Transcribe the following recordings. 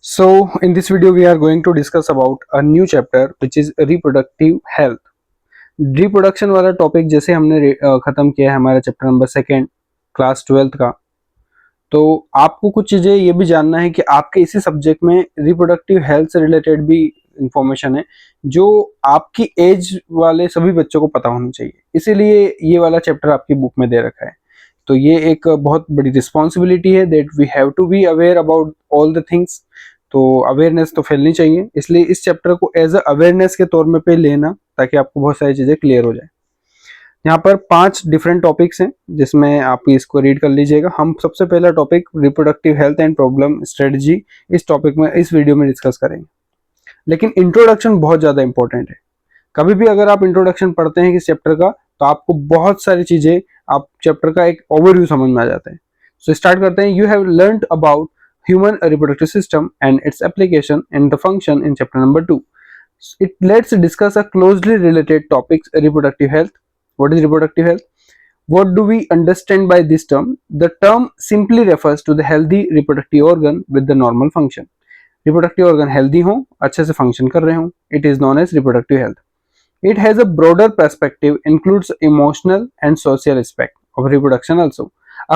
So, in this video, we are going to discuss about a new chapter which is reproductive health. Reproduction वाला topic जैसे हमने खत्म किया है हमारा chapter number second class 12th का। तो आपको कुछ चीज़ें ये भी जानना है कि आपके इसी सब्जेक्ट में रिप्रोडक्टिव हेल्थ से रिलेटेड भी इंफॉर्मेशन है जो आपकी एज वाले सभी बच्चों को पता होना चाहिए, इसीलिए ये वाला चैप्टर आपकी बुक में दे रखा है। तो ये एक बहुत बड़ी रिस्पॉन्सिबिलिटी है that we have to be aware about all the things. तो अवेयरनेस तो फैलनी चाहिए, इसलिए इस चैप्टर को एज अ अवेयरनेस के तौर में पे लेना ताकि आपको बहुत सारी चीज़ें क्लियर हो जाए। यहाँ पर 5 डिफरेंट टॉपिक्स हैं जिसमें आप इसको रीड कर लीजिएगा। हम सबसे पहला topic reproductive health and problem strategy इस टॉपिक में इस वीडियो में डिस्कस करेंगे। लेकिन इंट्रोडक्शन बहुत ज़्यादा इंपॉर्टेंट है। कभी भी अगर आप इंट्रोडक्शन पढ़ते हैं किस चैप्टर का तो आपको बहुत सारी चीज़ें, आप चैप्टर का एक ओवरव्यू समझ में आ जाता है। सो स्टार्ट करते हैं। You have learned about human reproductive system and its application and the function in chapter number 2. Let's discuss a closely related topics, reproductive health. What is reproductive health? What do we understand by this term? The term simply refers to the healthy reproductive organ with the normal function. Reproductive organ healthy हो, अच्छे से function कर रहे हो, it is known as reproductive health. It has a broader perspective, includes emotional and social aspect of reproduction also.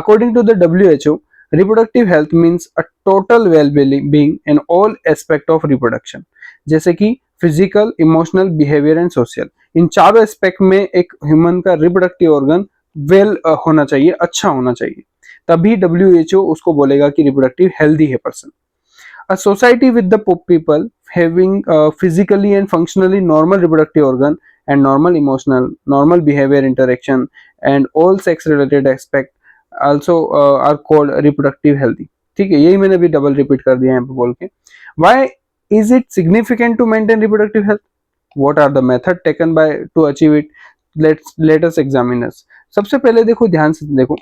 According to the WHO, reproductive health means a total well-being in all aspect of reproduction, जैसे कि physical, emotional, behaviour and social, इन चारों aspect में एक human का reproductive organ well होना चाहिए, अच्छा होना चाहिए, तभी WHO उसको बोलेगा कि रिप्रोडक्टिव हेल्दी है person. A society with the people having physically and functionally normal reproductive organ and normal emotional, normal behavior interaction and all sex related aspect also are called reproductive healthy. ठीक है, यही मैंने भी double repeat कर दिया यहाँ पे बोल के। Why is it significant to maintain reproductive health? What are the method taken by to achieve it? Let us examine us. सबसे पहले देखो, ध्यान से देखो,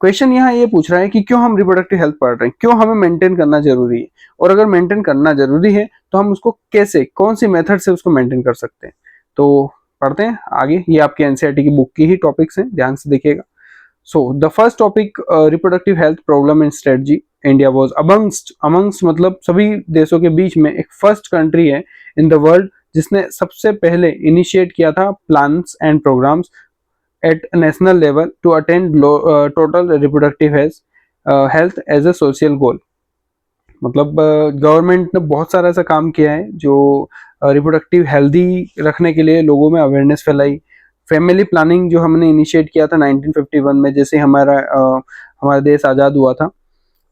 क्वेश्चन यहाँ ये पूछ रहा है कि क्यों हम रिप्रोडक्टिव हेल्थ पढ़ रहे हैं, क्यों हमें मेंटेन करना जरूरी है, और अगर मेंटेन करना जरूरी है तो हम उसको कैसे, कौन सी मेथड से उसको मेंटेन कर सकते हैं। तो पढ़ते हैं आगे। ये आपके एनसीईआरटी की बुक की ही टॉपिक्स हैं, ध्यान से देखिएगा। So the first topic, reproductive health problem and strategy. India was amongst मतलब सभी देशों के बीच में एक फर्स्ट कंट्री है इन द वर्ल्ड जिसने सबसे पहले इनिशिएट किया था plans and programs at national level to attain total reproductive health as a social goal. मतलब गवर्नमेंट ने बहुत सारा ऐसा काम किया है जो रिप्रोडक्टिव हेल्दी रखने के लिए लोगों में अवेयरनेस फैलाई। फैमिली प्लानिंग जो हमने इनिशिएट किया था 1951 में, जैसे हमारा देश आज़ाद हुआ था,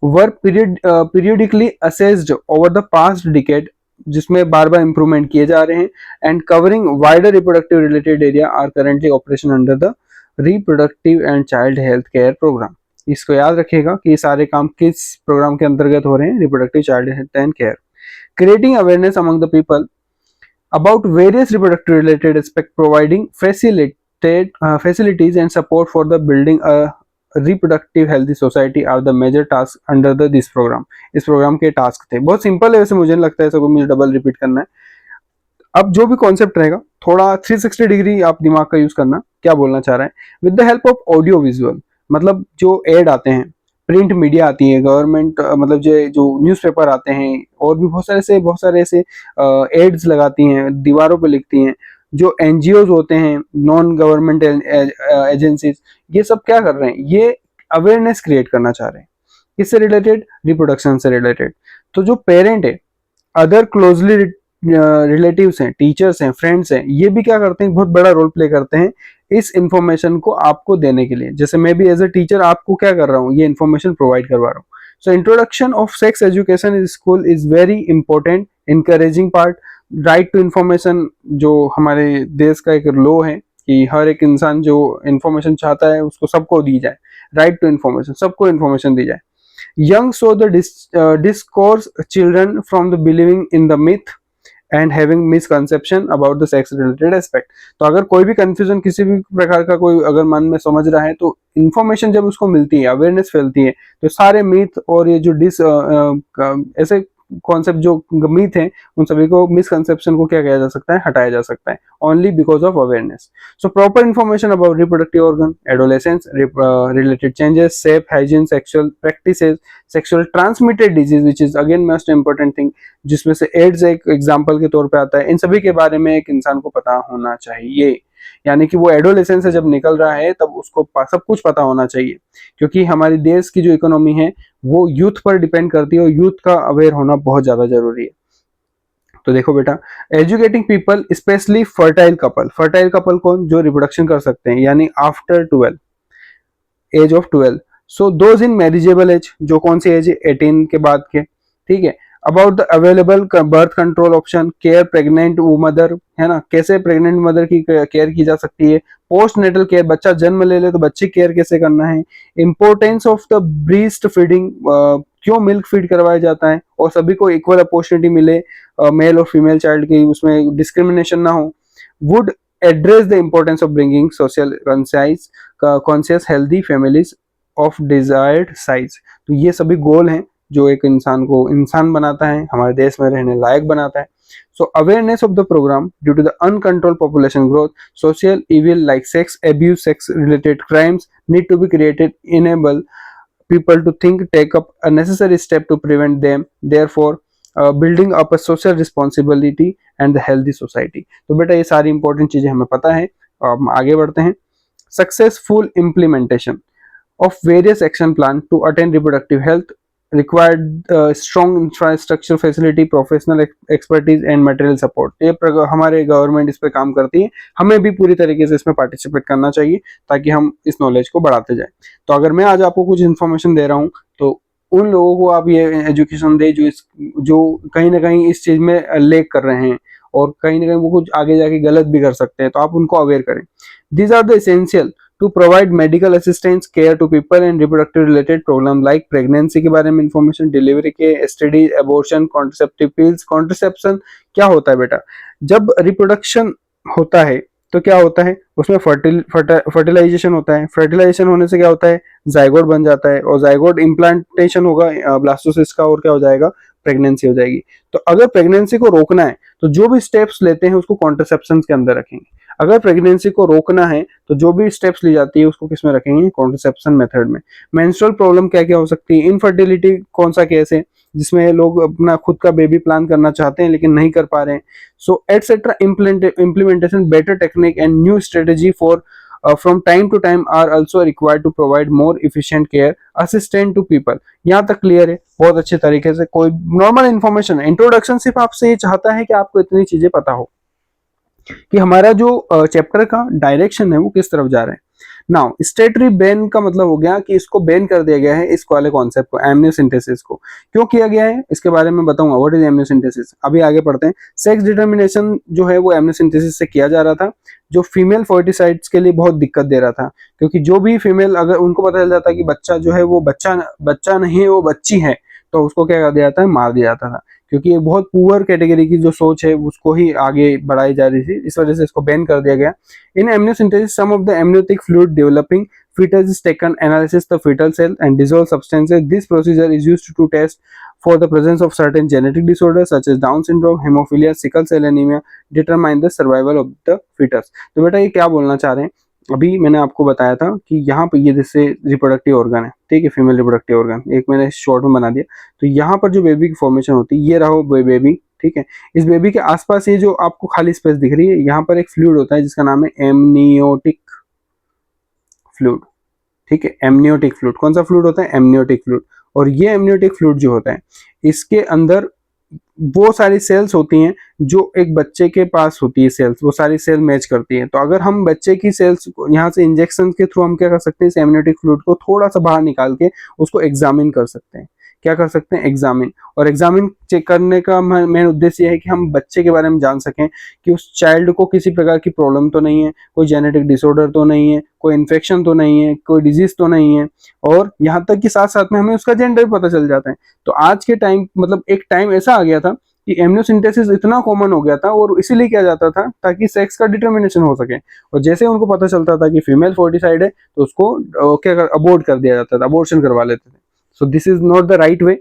were periodically assessed over the past decade, जिसमें बार बार इंप्रूवमेंट किए जा रहे हैं, and covering wider reproductive related area are currently operation under the reproductive and child health care programme. इसको याद रखिएगा कि ये सारे काम किस प्रोग्राम के अंतर्गत हो रहे हैं, reproductive child health and care. Creating awareness among the people about various reproductive related aspects, providing facilities and support for the building a reproductive healthy society are the major tasks under this program. इस programme के task थे, बहुत simple है वैसे, मुझे नहीं लगता है सबको मुझे डबल रिपीट करना है। अब जो भी कॉन्सेप्ट रहेगा थोड़ा 360 डिग्री आप दिमाग का यूज करना, क्या बोलना चाह रहा है। With the help of audio visual, मतलब जो एड आते हैं, प्रिंट मीडिया आती है, गवर्नमेंट मतलब जो न्यूज़पेपर आते हैं, और भी बहुत सारे ऐसे एड्स लगाती हैं, दीवारों पे लिखती हैं, जो एनजीओज होते हैं, नॉन गवर्नमेंट एजेंसीज, ये सब क्या कर रहे हैं, ये अवेयरनेस क्रिएट करना चाह रहे हैं। किससे रिलेटेड? रिप्रोडक्शन से रिलेटेड। तो जो पेरेंट है, अदर क्लोजली रिलेटिव्स हैं, टीचर्स हैं, फ्रेंड्स हैं, ये भी क्या करते हैं, बहुत बड़ा रोल प्ले करते हैं इस इंफॉर्मेशन को आपको देने के लिए। जैसे मैं भी एज अ टीचर आपको क्या कर रहा हूँ, ये इंफॉर्मेशन प्रोवाइड करवा रहा हूँ। So introduction of sex education in school is very important, encouraging part. Right to information जो हमारे देश का एक लॉ है कि हर एक इंसान जो इंफॉर्मेशन चाहता है उसको सबको दी जाए, राइट टू इंफॉर्मेशन, सबको इंफॉर्मेशन दी जाए। Young so the discourse children from the believing in the myth and having misconception about the sex related aspect. तो अगर कोई भी कंफ्यूजन, किसी भी प्रकार का कोई अगर मन में समझ रहा है, तो इन्फॉर्मेशन जब उसको मिलती है, अवेयरनेस फैलती है, तो सारे मिथ और ये जो ऐसे कॉन्सेप्ट जो मिथ है उन सभी को, मिसकंसेप्शन को क्या किया जा सकता है, हटाया जा सकता है only because of awareness. So proper information about reproductive organ, adolescence, related changes, safe hygiene, sexual practices, sexual transmitted disease which is again most important thing, जिसमें से एड्स एक एग्जांपल के तौर पे आता है. इन सभी के बारे में एक इंसान को पता होना चाहिए. यानी कि वो एडोलेसेंस से जब निकल रहा है तब उसको सब कुछ पता होना चाहिए, क्योंकि हमारी देश की जो इकोनॉमी है वो यूथ पर डिपेंड करती है और यूथ का अवेयर होना बहुत ज्यादा जरूरी है. तो देखो बेटा, educating people specially fertile couple कौन, जो रिप्रोडक्शन कर सकते हैं यानी after 12 age of 12. So those in marriageable age, जो कौन सी एज है, 18 के बाद के. ठीक है. About the available birth control option, care pregnant mother, है ना, कैसे प्रेग्नेंट मदर की केयर की जा सकती है, पोस्ट नेटल केयर, बच्चा जन्म ले ले तो बच्चे केयर कैसे करना है, importance of the breast feeding, क्यों मिल्क फीड करवाया जाता है और सभी को इक्वल अपॉर्चुनिटी मिले, मेल और फीमेल चाइल्ड की, उसमें डिस्क्रिमिनेशन ना हो, would address the importance of bringing social conscious healthy families of desired size. तो ये सभी गोल हैं जो एक इंसान को इंसान बनाता है, हमारे देश में रहने लायक बनाता है. So awareness of the program due to the uncontrolled population growth, social evil like sex abuse, sex related crimes need to be created, enable people to think, take up a necessary step to prevent them, therefore building up a social responsibility and the healthy society. तो बेटा ये सारी important चीजें हमें पता है. हम आगे बढ़ते हैं. Successful implementation of various action plan to attain reproductive health required strong infrastructure facility, professional expertise and material support. ये हमारे गवर्नमेंट इस पे काम करती है, हमें भी पूरी तरीके से इसमें पार्टिसिपेट करना चाहिए ताकि हम इस नॉलेज को बढ़ाते जाए. तो अगर मैं आज आपको कुछ इन्फॉर्मेशन दे रहा हूँ तो उन लोगों को आप ये एजुकेशन दे जो कहीं ना कहीं इस चीज में लेक कर रहे हैं और कहीं ना कहीं वो कुछ आगे जाके गलत भी कर सकते हैं, तो आप उनको अवेयर करें. These are the essential to provide medical assistance care to people and reproductive related problem like pregnancy के बारे में information, delivery के, STD, abortion, contraceptive pills. contraception क्या होता है बेटा, जब reproduction होता है तो क्या होता है, उसमें फर्टिलाइजेशन होता है. फर्टिलाइजेशन होने से क्या होता है, जाइगोट बन जाता है और जाइगोट इम्प्लांटेशन होगा ब्लास्टोसिस्ट का और क्या हो जाएगा, प्रेगनेंसी हो जाएगी. तो अगर प्रेगनेंसी को रोकना है तो जो भी स्टेप्स लेते हैं उसको कॉन्ट्रासेप्शन के अंदर रखेंगे. अगर प्रेगनेंसी को रोकना है तो जो भी स्टेप्स ली जाती है उसको किसमें रखेंगे, कॉन्ट्रासेप्शन मेथड में. मेंस्ट्रुअल प्रॉब्लम क्या क्या हो सकती है, इनफर्टिलिटी कौन सा केस है जिसमें लोग अपना खुद का बेबी प्लान करना चाहते हैं लेकिन नहीं कर पा रहे हैं. So etcetera. Implementation better technique and new strategy for from time to time are also required to provide more efficient care assistant to people. यहाँ तक क्लियर है बहुत अच्छे तरीके से. कोई नॉर्मल इन्फॉर्मेशन, इंट्रोडक्शन सिर्फ आपसे ये चाहता है कि आपको इतनी चीजें पता हो कि हमारा जो चैप्टर का डायरेक्शन है वो किस तरफ जा रहा है. नाउ स्टेटरी बैन का मतलब हो गया कि इसको बैन कर दिया गया है, इस वाले कॉन्सेप्ट को, एमनियोसिंथेसिस को. क्यों किया गया है इसके बारे में बताऊंगा. What is amniocentesis. अभी आगे पढ़ते हैं. सेक्स डिटर्मिनेशन जो है वो एमनियोसिंथेसिस से किया जा रहा था, जो फीमेल फर्टिसाइड्स के लिए बहुत दिक्कत दे रहा था, क्योंकि जो भी फीमेल अगर उनको पता चल जाता कि बच्चा जो है वो बच्चा नहीं है, वो बच्ची है, तो उसको क्या कर दिया जाता है, मार दिया जाता था. क्योंकि ये बहुत पुअर कैटेगरी की जो सोच है उसको ही आगे बढ़ाई जा रही थी, इस वजह से इसको बैन कर दिया गया. In amniocentesis some of the amniotic fluid developing fetus is taken, analysis the fetal cell and dissolve substances. This procedure is used to test for the presence of certain genetic disorders such as Down syndrome, hemophilia, sickle cell anemia, determine the survival of the fetus. तो बेटा ये क्या बोलना चाह रहे हैं, अभी मैंने आपको बताया था कि यहाँ पर ये जैसे रिप्रोडक्टिव ऑर्गन है, ठीक है, फीमेल रिप्रोडक्टिव ऑर्गन, एक मैंने शॉर्ट में बना दिया. तो यहाँ पर जो बेबी की फॉर्मेशन होती है, ये रहा बेबी, ठीक है. इस बेबी के आसपास ये जो आपको खाली स्पेस दिख रही है, यहाँ पर एक फ्लूइड होता है जिसका नाम है एमनियोटिक फ्लूइड, ठीक है. एमनियोटिक फ्लूइड, कौन सा फ्लूइड होता है, एमनियोटिक फ्लूइड. और ये एमनियोटिक फ्लूइड जो होता है इसके अंदर वो सारी सेल्स होती हैं जो एक बच्चे के पास होती है सेल्स, वो सारी सेल मैच करती है. तो अगर हम बच्चे की सेल्स यहाँ से इंजेक्शन के थ्रू हम क्या कर सकते हैं, इस एमनियोटिक फ्लूइड को थोड़ा सा बाहर निकाल के उसको एग्जामिन कर सकते हैं. क्या कर सकते हैं, एग्जामिन. और एग्जामिन चेक करने का मेन उद्देश्य यह है कि हम बच्चे के बारे में जान सकें कि उस चाइल्ड को किसी प्रकार की प्रॉब्लम तो नहीं है, कोई जेनेटिक डिसऑर्डर तो नहीं है, कोई इन्फेक्शन तो नहीं है, कोई डिजीज तो नहीं है, और यहाँ तक कि साथ साथ में हमें उसका जेंडर पता चल जाता है. तो आज के टाइम मतलब एक टाइम ऐसा आ गया था कि एमनियोसिंथेसिस इतना कॉमन हो गया था और इसीलिए किया जाता था ताकि सेक्स का डिटर्मिनेशन हो सके. और जैसे उनको पता चलता था कि फीमेल फर्टिसाइड है तो उसको क्या अबॉर्ट कर दिया जाता था, अबॉर्शन करवा लेते थे. So this is not the right way.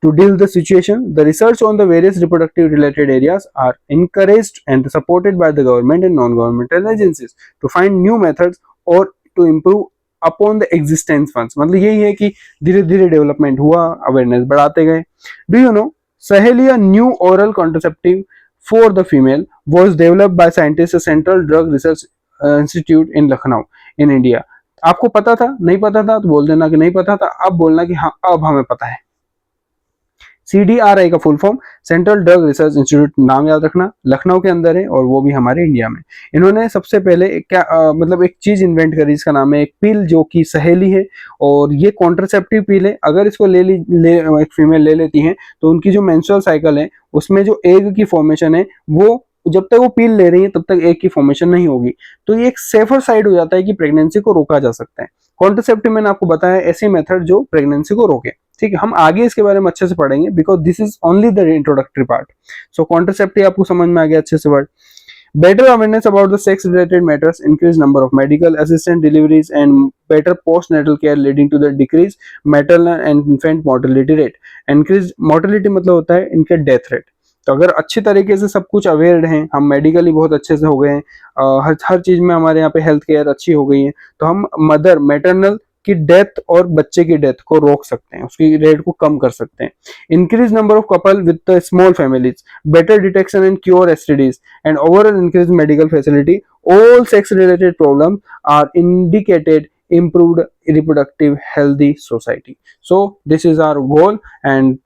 To deal the situation, the research on the various reproductive related areas are encouraged and supported by the government and non-governmental agencies to find new methods or to improve upon the existence ones. मतलब यही है कि धीरे धीरे development हुआ, awareness बढ़ाते गए. Do you know, Saheli, a new oral contraceptive for the female, was developed by scientists at Central Drug Research Institute in Lucknow in India. आपको पता था? नहीं पता था तो बोल देना कि नहीं पता था, अब बोलना कि हाँ अब हमें पता है. CDRI का full form central drug research institute, नाम याद रखना, लखनऊ के अंदर है और वो भी हमारे इंडिया में. इन्होंने सबसे पहले मतलब एक चीज इन्वेंट करी, इसका नाम है एक पिल जो कि सहेली है और ये कॉन्ट्रासेप्टिव पिल है. अगर इसको एक फीमेल ले लेती है तो उनकी जो मेंस्ट्रुअल साइकिल है उसमें जो एग की फॉर्मेशन है वो जब तक वो पिल ले रही है तब तक एग की फॉर्मेशन नहीं होगी. तो ये एक सेफर साइड हो जाता है कि प्रेगनेंसी को रोका जा सकता है. कॉन्ट्रासेप्टिव मैंने आपको बताया ऐसी मेथड जो प्रेगनेंसी को रोके. ठीक है, हम आगे इसके बारे में अच्छे से पढ़ेंगे because this is only the introductory part. So contraceptive आपको समझ में आ गया अच्छे से word. Better awareness about the sex-related matters, increased number of medical assistant deliveries, and better postnatal care leading to the decreased maternal and infant mortality rate. Increased mortality मतलब होता है इनके डेथ रेट. तो अगर अच्छी तरीके से सब कुछ अवेयर हैं, हम मेडिकली बहुत अच्छे से हो गए हैं, हर चीज में हमारे यहाँ पे हेल्थ केयर अच्छी हो गई है, तो हम मदर मैटरनल की डेथ और बच्चे की डेथ को रोक सकते हैं, उसकी रेट को कम कर सकते हैं. Increase number of couple with small families, better detection and cure STDs, and overall increased medical facility. All sex related problems are indicated improved reproductive healthy society. So this is our goal and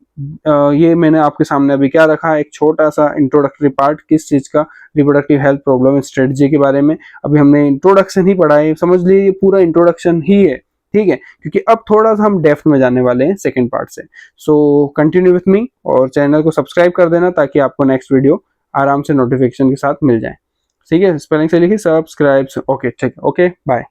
ये मैंने आपके सामने अभी क्या रखा, एक छोटा सा इंट्रोडक्टरी पार्ट किस चीज का, रिप्रोडक्टिव हेल्थ प्रॉब्लम स्ट्रेटजी के बारे में. अभी हमने इंट्रोडक्शन ही पढ़ा है, समझ लीजिए पूरा इंट्रोडक्शन ही है. ठीक है, क्योंकि अब थोड़ा सा हम डेप्थ में जाने वाले हैं सेकंड पार्ट से. सो कंटिन्यू विथ मी और चैनल को सब्सक्राइब कर देना ताकि आपको नेक्स्ट वीडियो आराम से नोटिफिकेशन के साथ मिल जाए. ठीक है, स्पेलिंग से लिखिए सब्सक्राइब. ओके ठीक है, ओके बाय.